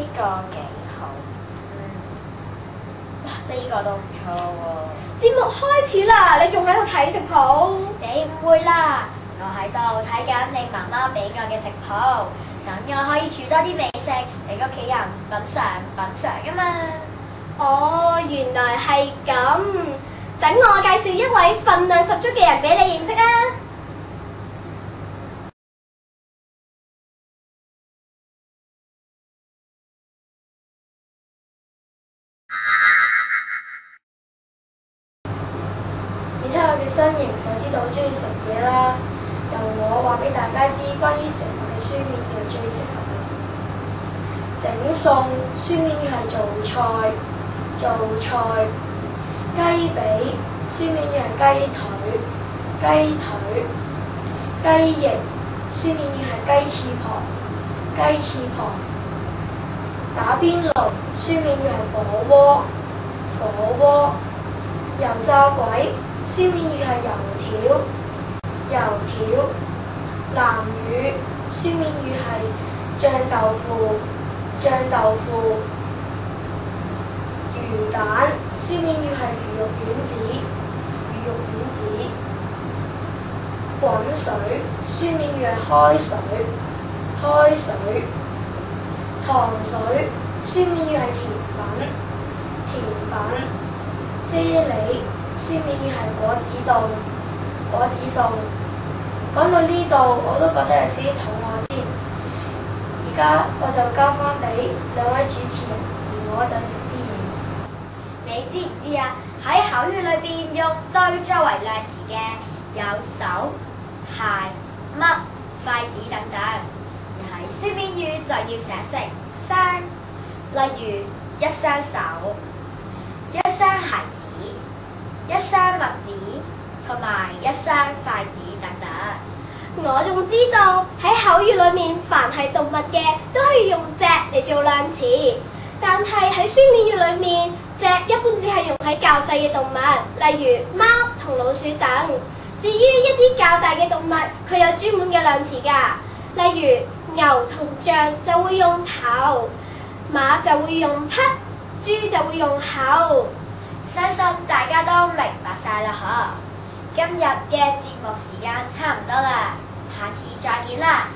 呢個幾好，呢個都唔錯喎。節目開始啦，你仲喺度睇食譜？你唔會啦，我喺度睇緊你媽媽俾我嘅食譜，等我可以煮多啲美食俾屋企人品嚐㗎嘛。哦，原來係咁。等我介紹一位份量十足嘅人俾你認識啊！你睇我嘅身形就知道我中意食嘢啦。由我話俾大家知關於食物嘅書面語係最適合嘅。整餸書面語係做菜，雞髀書面語係雞腿，雞翼書面語係雞翅膀，打邊爐書面語係火鍋，油炸鬼書面語係油條，南乳書面語係醬豆腐，魚蛋書面語係魚肉丸子，滾水書面語係開水，糖水書面語係甜品，啫喱書面語係果子凍。講到呢度，我都覺得有少少肚餓先。而家我就交翻俾兩位主持人，而我就食啲嘢。你知唔知啊？喺口語裏邊用對作為量詞嘅有手、鞋、襪、筷子等等，而喺書面語就要寫成雙，例如一雙手、一雙鞋子、一雙襪子同埋一雙筷子等等。我仲知道喺口語裏面，凡係動物嘅都可以用隻嚟做量詞，但係喺書面語裏面，隻一般只係用喺較細嘅動物，例如貓同老鼠等。至於一啲較大嘅動物，佢有專門嘅量詞㗎，例如牛同象就會用頭，馬就會用匹，豬就會用口。相信大家都明白晒啦嗬！今日嘅節目時間差唔多啦，下次再見啦！